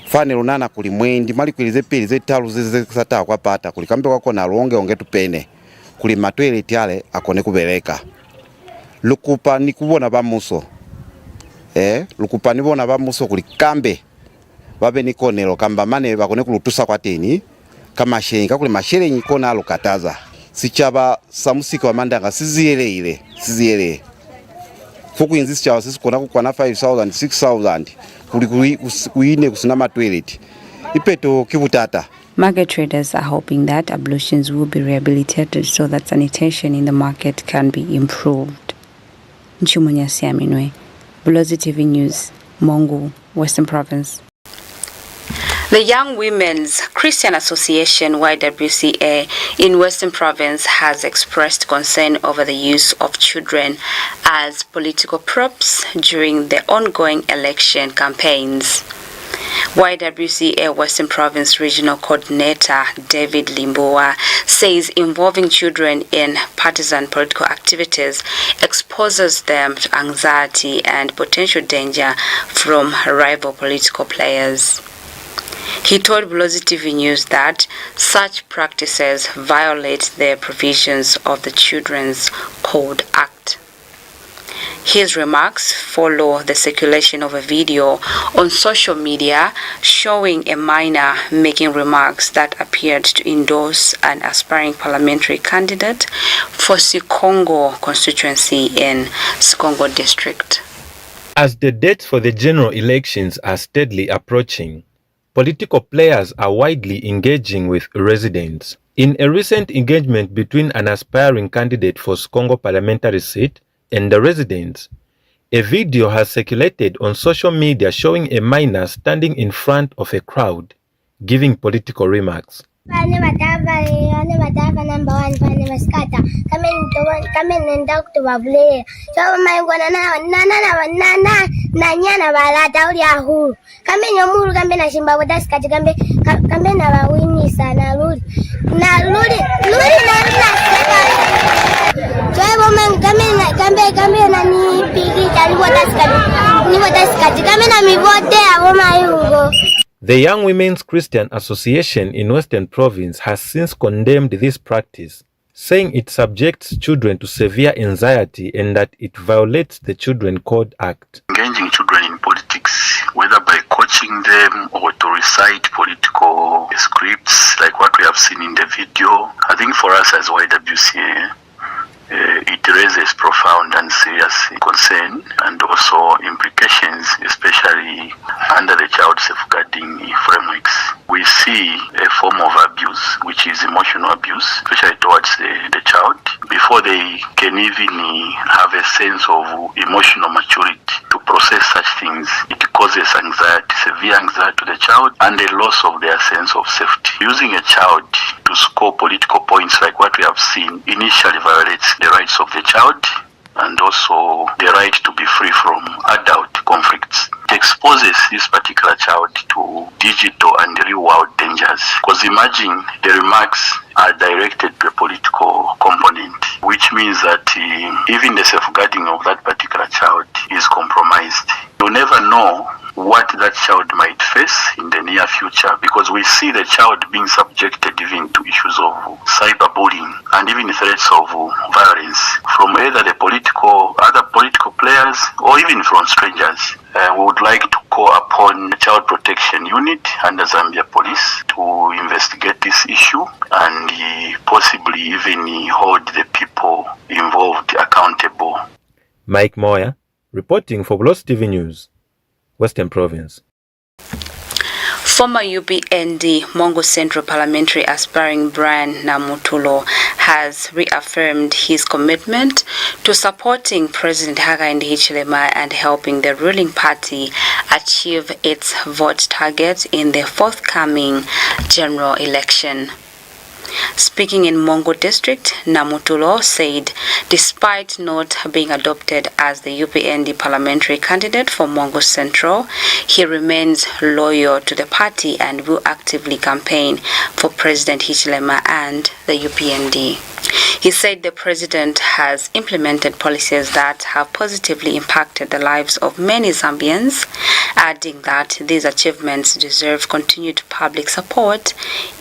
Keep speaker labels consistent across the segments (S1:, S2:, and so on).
S1: Fane lunana kuli mwendi mali kwilize pili zetalu zezesata kwa pata kuli kambe wako na longe tupene kuli matwele yale akone kubeleka lukupa ni kubona bamuso lukupa ni bona bamuso kuli kambe babe nikonelo kamba mane bakone kulutusa kwa teni kama shenga kuli masherenyi kona alukataza sichaba samusika wa mandanga siziele fuku inzisi chawa sisi kona kukwana 5,000 6,000 kuli kuine kusinama toilet ipeto kibutata.
S2: Market traders are hoping that ablutions will be rehabilitated so that sanitation in the market can be improved. Nchumunya Siaminwe, Bulozi TV News, Mongu, Western Province. The Young Women's Christian Association YWCA in Western Province has expressed concern over the use of children as political props during the ongoing election campaigns. YWCA Western Province Regional Coordinator David Limboa says involving children in partisan political activities exposes them to anxiety and potential danger from rival political players. He told Bulozi TV News that such practices violate the provisions of the Children's Code Act. His remarks follow the circulation of a video on social media showing a minor making remarks that appeared to endorse an aspiring parliamentary candidate for Sikongo constituency in Sikongo district.
S3: As the dates for the general elections are steadily approaching, political players are widely engaging with residents. In a recent engagement between an aspiring candidate for Sikongo parliamentary seat and the residents, a video has circulated on social media showing a minor standing in front of a crowd, giving political remarks. The Young Women's Christian Association in Western Province has since condemned this practice, saying it subjects children to severe anxiety and that it violates the Children's Code Act.
S4: Engaging children in politics, whether by coaching them or to recite political scripts like what we have seen in the video, I think for us as YWCA, it raises profound and serious concern and also implications, especially under the child safeguarding frameworks. We see a form of abuse, which is emotional abuse, especially towards the child. Before they can even have a sense of emotional maturity to process such things, it causes anxiety, severe anxiety to the child and a loss of their sense of safety. Using a child to score political points like what we have seen initially violates the rights of the child and also the right to be free from adult conflicts. It exposes this particular child to digital and real world dangers. Because imagine the remarks are directed to a political component, which means that even the safeguarding of that particular child is compromised. You never know what that child might face in the near future, because we see the child being subjected even to issues of cyberbullying and even threats of violence from either the other political players or even from strangers. We would like to call upon the Child Protection Unit under Zambia Police to investigate this issue and possibly even hold the people involved accountable.
S3: Mike Moya, reporting for Bulozi TV News, Western Province.
S2: Former UPND Mongo Central Parliamentary aspiring Brian Namutulo has reaffirmed his commitment to supporting President Hakainde Hichilema and helping the ruling party achieve its vote target in the forthcoming general election. Speaking in Mongo district, Namutulo said despite not being adopted as the UPND parliamentary candidate for Mongo Central, he remains loyal to the party and will actively campaign for President Hichilema and the UPND. He said the president has implemented policies that have positively impacted the lives of many Zambians, adding that these achievements deserve continued public support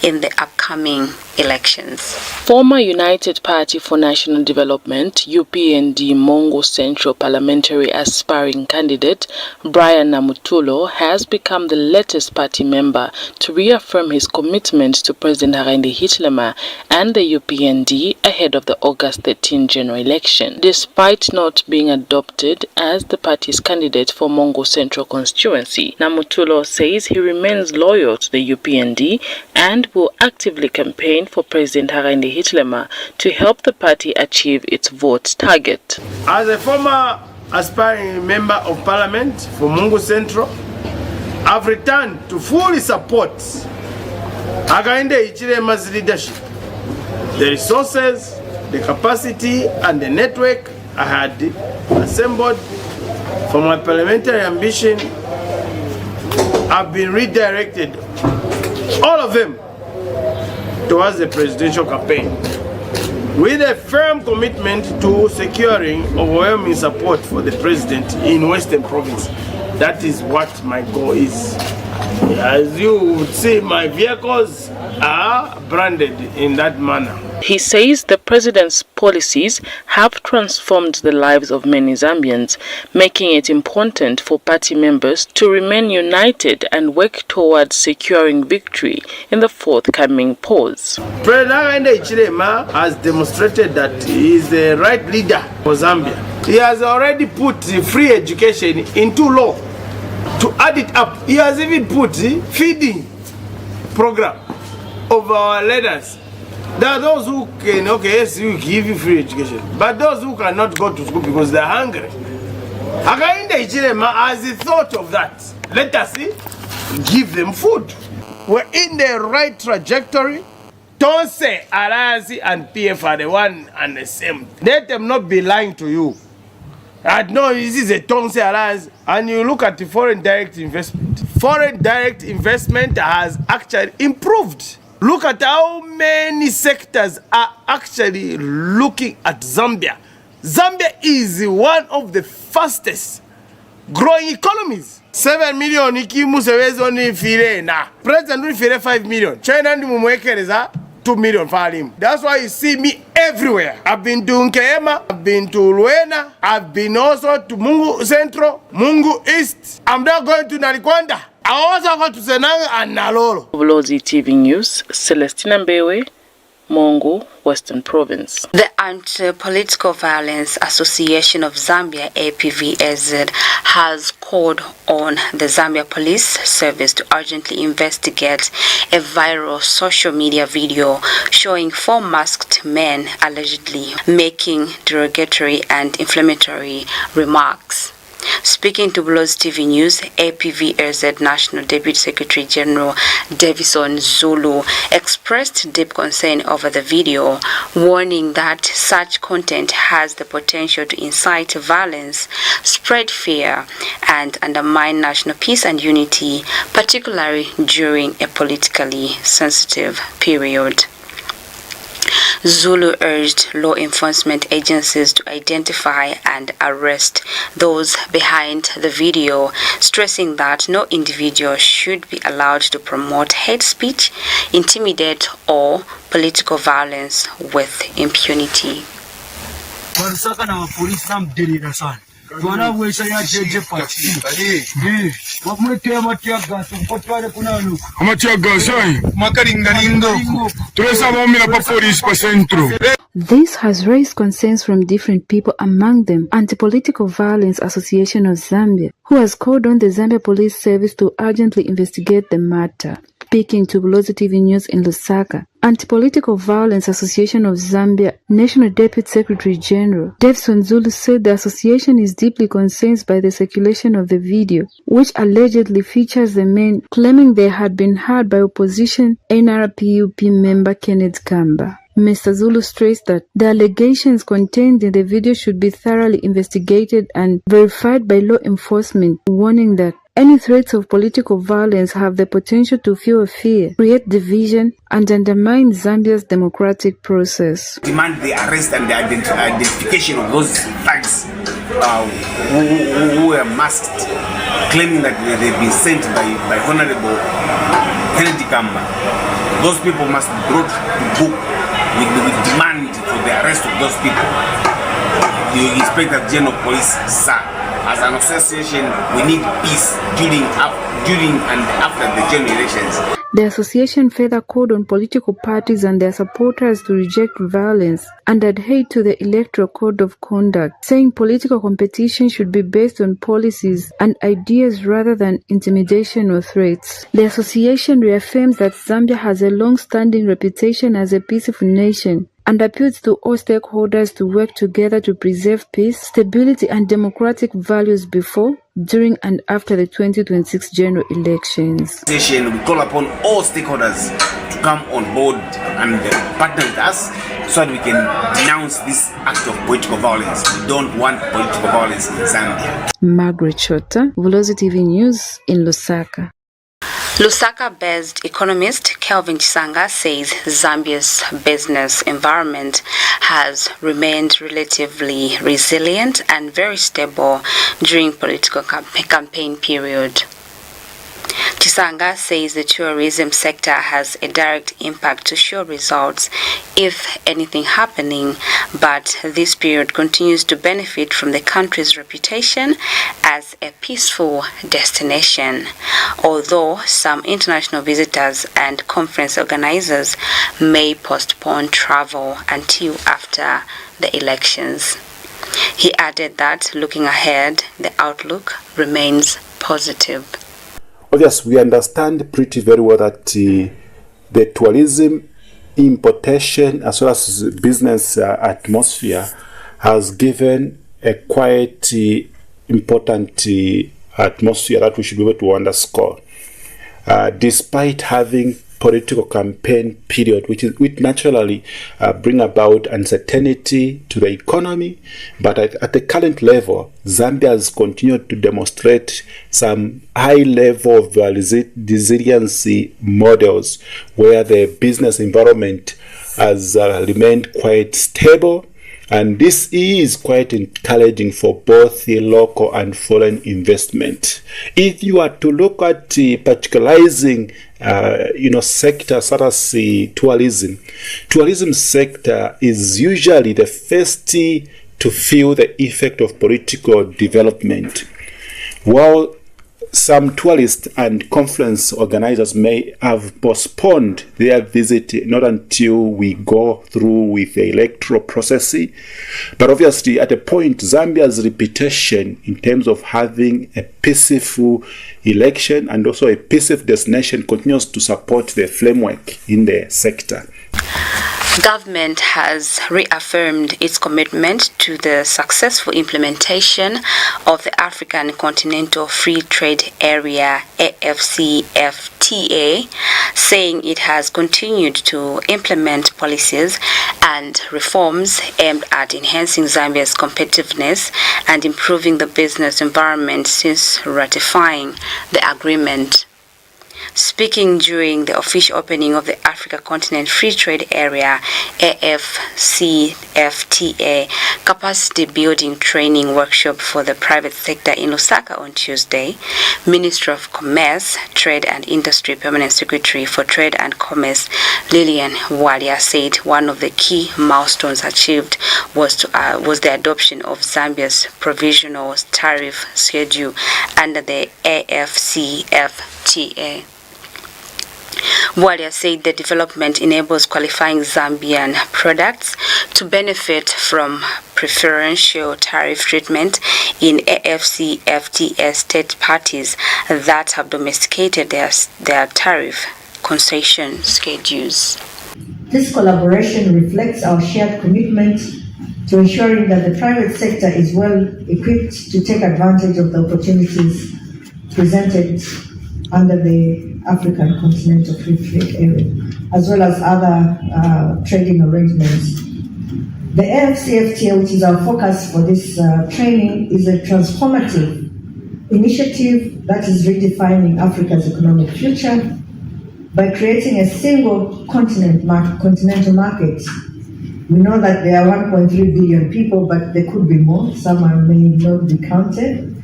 S2: in the upcoming elections.
S5: Former United Party for National Development UPND Mongo Central Parliamentary aspiring candidate Brian Namutulo has become the latest party member to reaffirm his commitment to President Hakainde Hichilema and the UPND ahead of the August 13 general election. Despite not being adopted as the party's candidate for Mongo Central constituency, Namutulo says he remains loyal to the UPND and will actively campaign for President Hakainde Hichilema to help the party achieve its vote target.
S6: As a former aspiring member of parliament for Mongo Central, I've returned to fully support Hakainde Hichilema's leadership. The resources, the capacity and the network I had assembled for my parliamentary ambition have been redirected, all of them, towards the presidential campaign, with a firm commitment to securing overwhelming support for the president in Western Province. That is what my goal is. As you would see, my vehicles are branded in that manner.
S5: He says the president's policies have transformed the lives of many Zambians, making it important for party members to remain united and work towards securing victory in the forthcoming polls.
S6: President Hakainde Hichilema has demonstrated that he is the right leader for Zambia. He has already put free education into law. To add it up, he has even put feeding program of our leaders. There are those who can, okay, yes, we give you free education, but those who cannot go to school because they're hungry. Hakainde Hichilema has thought of that. Let us give them food. We're in the right trajectory. Don't say Alliance and PF are the one and the same. Let them not be lying to you. No, this is a Tonse Alliance. And you look at the foreign direct investment. Foreign direct investment has actually improved. Look at how many sectors are actually looking at Zambia. Zambia is one of the fastest growing economies. 7 million ikimusewezi oni file na. President oni file 5 million. China ndi mumwekeleza 2 million for him. That's why you see me everywhere. I've been to Nkema, I've been to Luena, I've been also to Mungu Central, Mungu East. I'm now going to Nalikwanda. I also go to Senang and Nalolo.
S5: Bulozi TV News, Celestina Mbewe, Mongo, Western Province.
S2: The Anti-Political Violence Association of Zambia, APVAZ, has called on the Zambia Police Service to urgently investigate a viral social media video showing 4 masked men allegedly making derogatory and inflammatory remarks. Speaking to Bulozi TV News, APVAZ National Deputy Secretary General Davison Zulu expressed deep concern over the video, warning that such content has the potential to incite violence, spread fear, and undermine national peace and unity, particularly during a politically sensitive period. Zulu urged law enforcement agencies to identify and arrest those behind the video, stressing that no individual should be allowed to promote hate speech, intimidate, or political violence with impunity.
S7: This has raised concerns from different people, among them Anti-Political Violence Association of Zambia, who has called on the Zambia Police Service to urgently investigate the matter. Speaking to Bulozi TV News in Lusaka, Anti-Political Violence Association of Zambia National Deputy Secretary General Davison Zulu said the association is deeply concerned by the circulation of the video, which allegedly features the men claiming they had been hired by opposition NRPUP member Kenneth Kamba. Mr. Zulu stressed that the allegations contained in the video should be thoroughly investigated and verified by law enforcement, warning that Any threats of political violence have the potential to fuel fear, create division, and undermine Zambia's democratic process.
S8: Demand the arrest and the identification of those thugs who were masked, claiming that they've been sent by Honorable Kennedy Kamba. Those people must be brought to book. We demand for the arrest of those people. The Inspector General of Police, sir, as an association, we need peace during and after the general elections.
S7: The association further called on political parties and their supporters to reject violence and adhere to the Electoral Code of Conduct, saying political competition should be based on policies and ideas rather than intimidation or threats. The association reaffirms that Zambia has a long-standing reputation as a peaceful nation and appeals to all stakeholders to work together to preserve peace, stability, and democratic values before, during, and after the 2026 general elections.
S8: We call upon all stakeholders to come on board and partner with us so that we can denounce this act of political violence. We don't want political violence in Zambia.
S7: Margaret Chota, Bulozi TV News in Lusaka.
S2: Lusaka-based economist Kelvin Chisanga says Zambia's business environment has remained relatively resilient and very stable during political campaign period. Chisanga says the tourism sector has a direct impact to show results, if anything happening, but this period continues to benefit from the country's reputation as a peaceful destination, although some international visitors and conference organizers may postpone travel until after the elections. He added that looking ahead, the outlook remains positive.
S9: Yes, we understand pretty very well that the tourism importation as well as business atmosphere has given a quite important atmosphere that we should be able to underscore. Despite having political campaign period, which naturally bring about uncertainty to the economy, but at the current level, Zambia has continued to demonstrate some high level of resiliency models where the business environment has remained quite stable. And this is quite encouraging for both the local and foreign investment. If you are to look at particularizing, sector such as the tourism sector is usually the first to feel the effect of political development. While some tourists and conference organizers may have postponed their visit not until we go through with the electoral process, but obviously at a point Zambia's reputation in terms of having a peaceful election and also a peaceful destination continues to support the framework in the sector.
S2: Government has reaffirmed its commitment to the successful implementation of the African Continental Free Trade Area AFCFTA, saying it has continued to implement policies and reforms aimed at enhancing Zambia's competitiveness and improving the business environment since ratifying the agreement. Speaking during the official opening of the Africa Continent Free Trade Area AFCFTA capacity building training workshop for the private sector in Lusaka on Tuesday, Minister of Commerce, Trade and Industry Permanent Secretary for Trade and Commerce Lillian Walia said one of the key milestones achieved was the adoption of Zambia's provisional tariff schedule under the AFCFTA. Walia said the development enables qualifying Zambian products to benefit from preferential tariff treatment in AFCFTA state parties that have domesticated their tariff concession schedules.
S10: This collaboration reflects our shared commitment to ensuring that the private sector is well equipped to take advantage of the opportunities presented under the African Continental Free Trade Area, as well as other trading arrangements. The AFCFTA, which is our focus for this training, is a transformative initiative that is redefining Africa's economic future by creating a single continental market. We know that there are 1.3 billion people, but there could be more. Some may not be counted.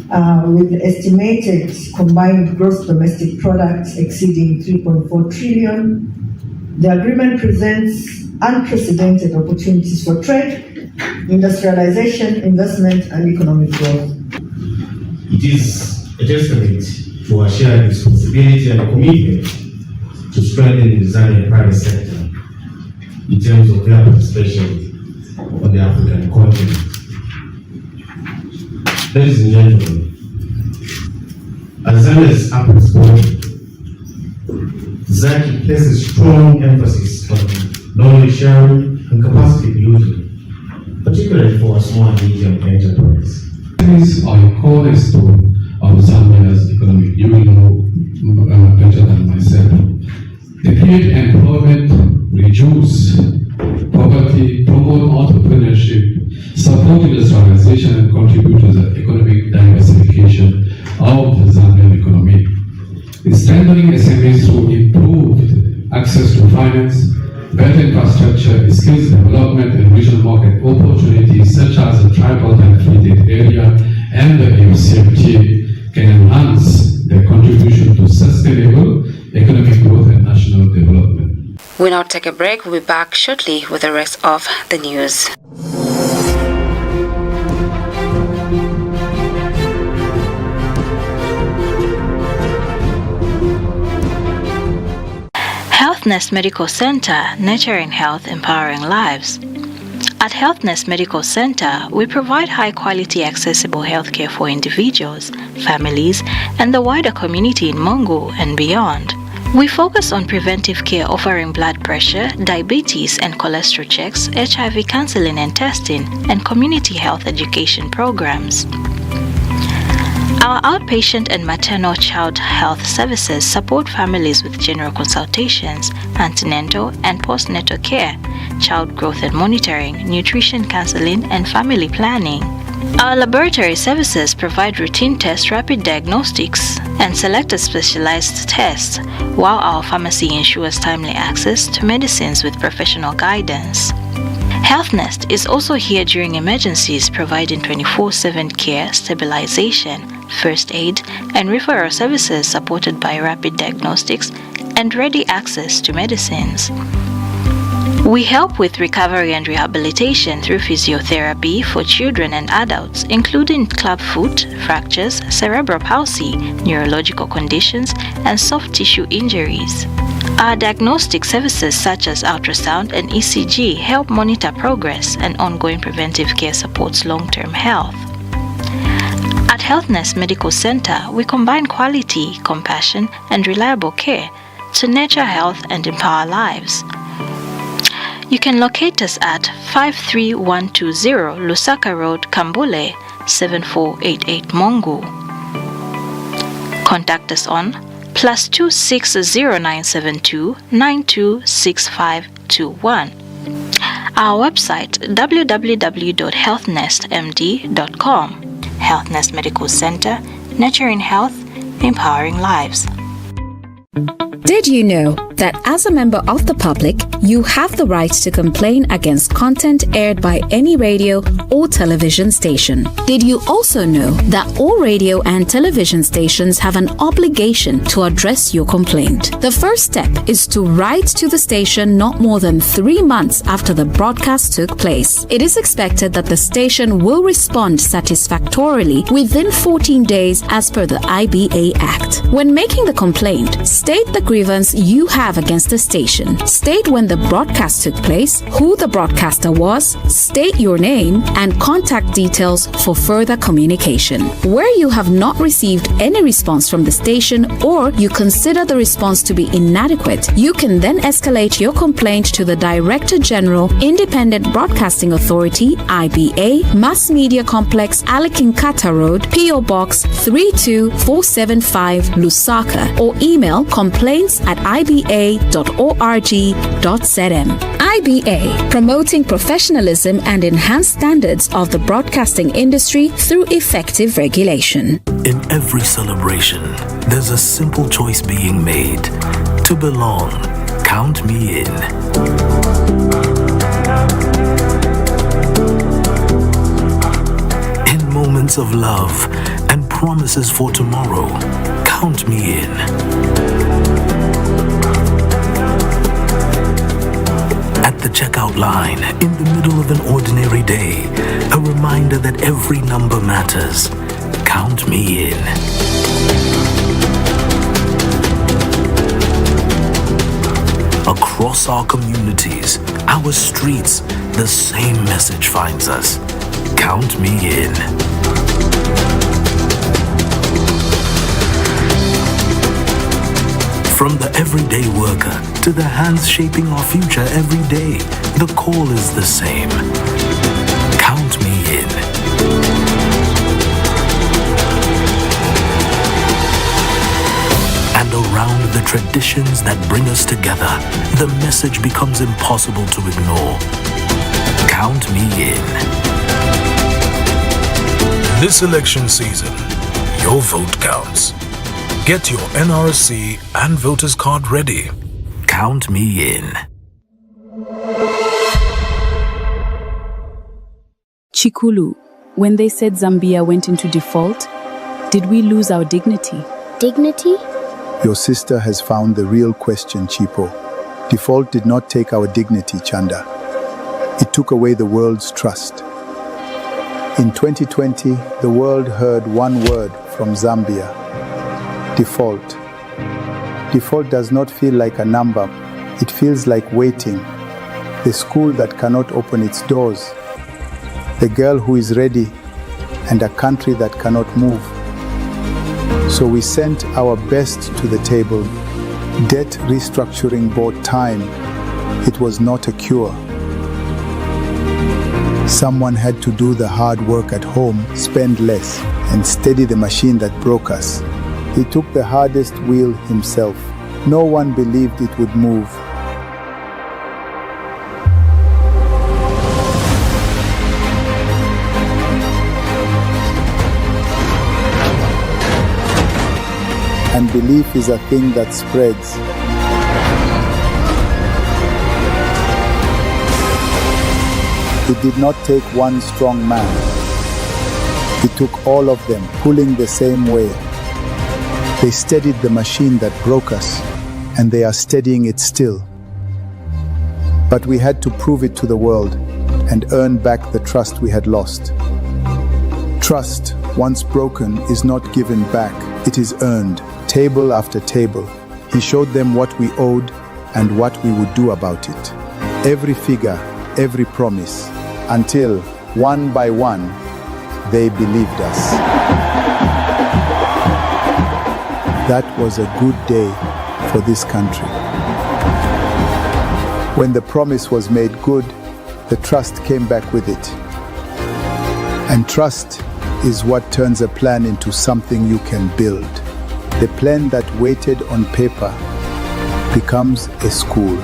S10: With estimated combined gross domestic product exceeding 3.4 trillion. The agreement presents unprecedented opportunities for trade, industrialization, investment, and economic growth.
S11: It is a testament to our shared responsibility and commitment to strengthen the Zambian private sector in terms of their participation on the African continent. Ladies and gentlemen, as Zambia's APVAZ body, ZACI places strong emphasis on knowledge sharing and capacity building, particularly for small and medium enterprises.
S12: These are a cornerstone of Zambia's economic. You will know better than myself. They create employment, reduce poverty, promote entrepreneurship, support industrialization, and contribute to the economic diversification of the Zambian economy. Strengthening SMEs through improved access to finance, better infrastructure, skills development, and regional market opportunities such as the tripartite free trade area and the YWCA can enhance their contribution to sustainable economic growth and national development.
S2: We'll now take a break. We'll be back shortly with the rest of the news. HealthNest Medical Center, nurturing health, empowering lives. At HealthNest Medical Center, we provide high-quality, accessible healthcare for individuals, families, and the wider community in Mongo and beyond. We focus on preventive care, offering blood pressure, diabetes and cholesterol checks, HIV counseling and testing, and community health education programs. Our outpatient and maternal child health services support families with general consultations, antenatal and postnatal care, child growth and monitoring, nutrition counseling, and family planning. Our laboratory services provide routine tests, rapid diagnostics, and selected specialized tests, while our pharmacy ensures timely access to medicines with professional guidance. HealthNest is also here during emergencies, providing 24/7 care, stabilization, first aid, and referral services supported by rapid diagnostics and ready access to medicines. We help with recovery and rehabilitation through physiotherapy for children and adults, including clubfoot, fractures, cerebral palsy, neurological conditions, and soft tissue injuries. Our diagnostic services such as ultrasound and ECG help monitor progress, and ongoing preventive care supports long-term health. At HealthNest Medical Center, we combine quality, compassion, and reliable care to nurture health and empower lives. You can locate us at 53120 Lusaka Road, Kambule, 7488 Mongo. Contact us on +2609729265521. Our website www.healthnestmd.com. HealthNest Medical Center, nurturing health, empowering lives.
S13: Did you know that as a member of the public, you have the right to complain against content aired by any radio or television station? Did you also know that all radio and television stations have an obligation to address your complaint? The first step is to write to the station not more than 3 months after the broadcast took place. It is expected that the station will respond satisfactorily within 14 days as per the IBA Act. When making the complaint, state the grievance you have against the station. State when the broadcast took place, who the broadcaster was, state your name, and contact details for further communication. Where you have not received any response from the station or you consider the response to be inadequate, you can then escalate your complaint to the Director General, Independent Broadcasting Authority, IBA, Mass Media Complex, Alikinkata Road, PO Box 32475, Lusaka, or email complaints@iba.org.zm. IBA, promoting professionalism and enhanced standards of the broadcasting industry through effective regulation.
S14: In every celebration, there's a simple choice being made. To belong, count me in. In moments of love and promises for tomorrow, count me in. At the checkout line, in the middle of an ordinary day, a reminder that every number matters. Count me in. Across our communities, our streets, the same message finds us. Count me in. From the everyday worker to the hands shaping our future every day, the call is the same. Count me in. And around the traditions that bring us together, the message becomes impossible to ignore. Count me in. This election season, your vote counts. Get your NRSC and voter's card ready. Count me in.
S15: Chikulu, when they said Zambia went into default, did we lose our dignity?
S16: Dignity?
S17: Your sister has found the real question, Chipo. Default did not take our dignity, Chanda. It took away the world's trust. In 2020, the world heard one word from Zambia. Default. Default does not feel like a number. It feels like waiting. The school that cannot open its doors. The girl who is ready, and a country that cannot move. So we sent our best to the table. Debt restructuring bought time. It was not a cure. Someone had to do the hard work at home, spend less, and steady the machine that broke us. He took the hardest wheel himself. No one believed it would move. And belief is a thing that spreads. It did not take one strong man. It took all of them pulling the same way. They steadied the machine that broke us, and they are steadying it still. But we had to prove it to the world and earn back the trust we had lost. Trust, once broken, is not given back. It is earned, table after table. He showed them what we owed and what we would do about it. Every figure, every promise, until, one by one, they believed us. That was a good day for this country. When the promise was made good, the trust came back with it. And trust is what turns a plan into something you can build. The plan that waited on paper becomes a school.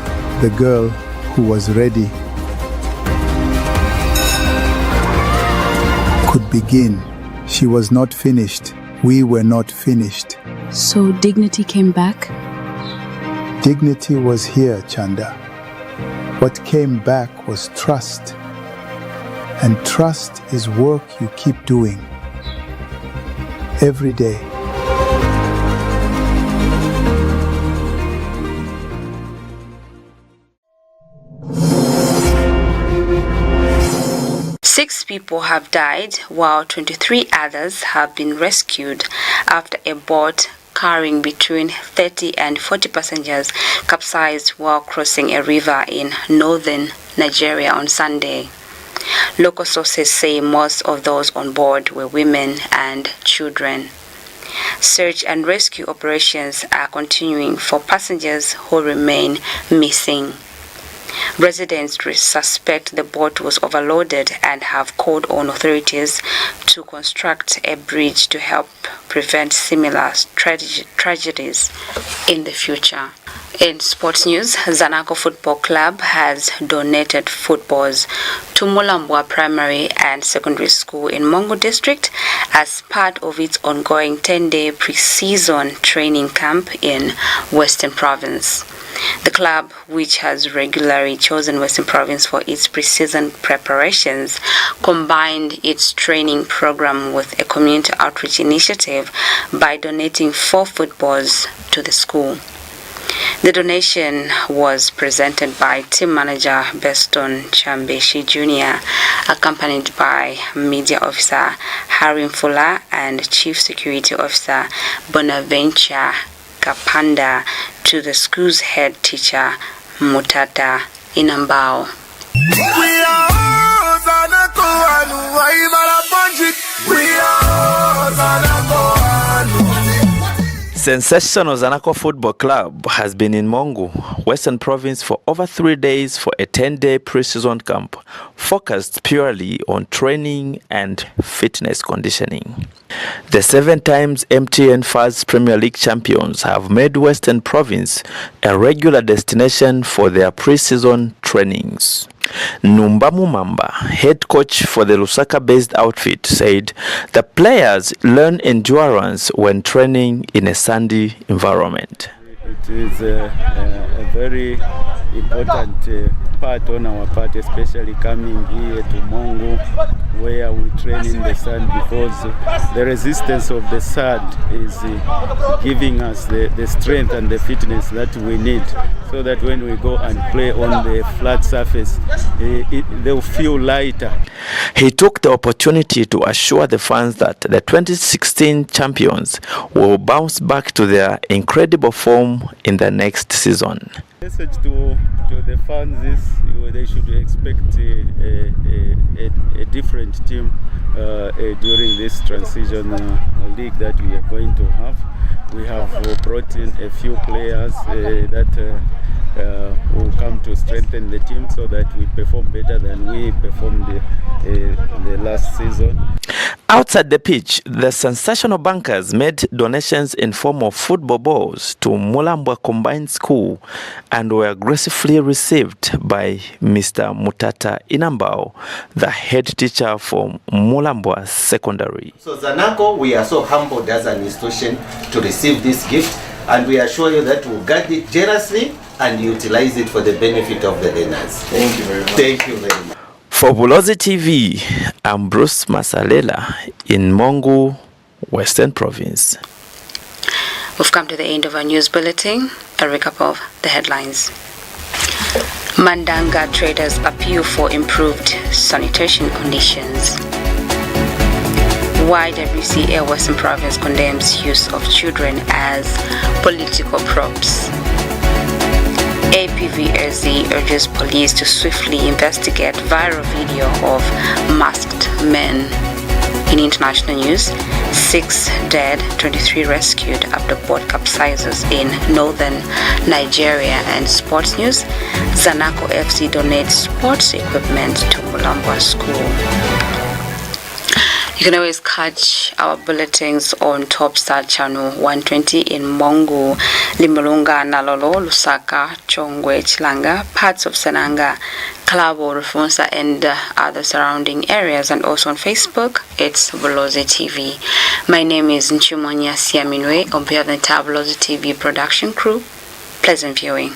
S17: The girl who was ready could begin. She was not finished. We were not finished.
S15: So dignity came back?
S17: Dignity was here, Chanda. What came back was trust. And trust is work you keep doing every day.
S2: Six people have died, while 23 others have been rescued after a boat carrying between 30 and 40 passengers capsized while crossing a river in northern Nigeria on Sunday. Local sources say most of those on board were women and children. Search and rescue operations are continuing for passengers who remain missing. Residents suspect the boat was overloaded and have called on authorities to construct a bridge to help prevent similar tragedies in the future. In sports news, Zanaco Football Club has donated footballs to Mulambwa Primary and Secondary School in Mongo District as part of its ongoing 10-day pre-season training camp in Western Province. The club, which has regularly chosen Western Province for its pre-season preparations, combined its training program with a community outreach initiative by donating 4 footballs to the school. The donation was presented by team manager Beston Chambeshi Jr., accompanied by media officer Harim Fula and chief security officer Bonaventure Kapanda to the school's head teacher Mutata Inambao.
S16: Sensational Zanaco Football Club has been in Mongo, Western Province for over 3 days for a 10-day pre-season camp focused purely on training and fitness conditioning. The 7 times MTN FAZ Premier League champions have made Western Province a regular destination for their pre-season trainings. Numbamu Mamba, head coach for the Lusaka-based outfit, said the players learn endurance when training in a sandy environment.
S18: It is a very important part on our part, especially coming here to Mongo, where we train in the sand, because the resistance of the sand is giving us the strength and the fitness that we need, so that when we go and play on the flat surface, they'll feel lighter.
S16: He took the opportunity to assure the fans that the 2016 champions will bounce back to their incredible form in the next season.
S18: Message to the fans is they should expect a different team during this transition league that we are going to have. We have brought in a few players that will come to strengthen the team so that we perform better than we performed the last season.
S16: Outside the pitch, the sensational bankers made donations in form of football balls to Mulambwa Combined School and were gracefully received by Mr. Mutata Inambao, the head teacher for Mulambwa Secondary.
S19: So Zanaco, we are so humbled as an institution to receive this gift, and we assure you that we'll guard it generously and utilize it for the benefit of the learners.
S6: Thank you very much.
S19: Thank you very much.
S16: For Bulozi TV, I'm Bruce Masalela in Mongo, Western Province.
S2: We've come to the end of our news bulletin. A recap of the headlines. Mandanga traders appeal for improved sanitation conditions. YWCA Western Province condemns use of children as political props. APVAZ urges police to swiftly investigate viral video of masked men. In international news, 6 dead, 23 rescued after boat capsizes in northern Nigeria. And sports news, Zanaco FC donates sports equipment to Mulambwa School. You can always catch our bulletins on TopStar channel 120 in Mongo, Limulunga, Nalolo, Lusaka, Chongwe, Chilanga, parts of Sananga, Kalabo, Rufunsa, and other surrounding areas. And also on Facebook, it's Bulozi TV. My name is Nchumonya Siaminwe. On behalf of the entire Bulozi TV production crew, pleasant viewing.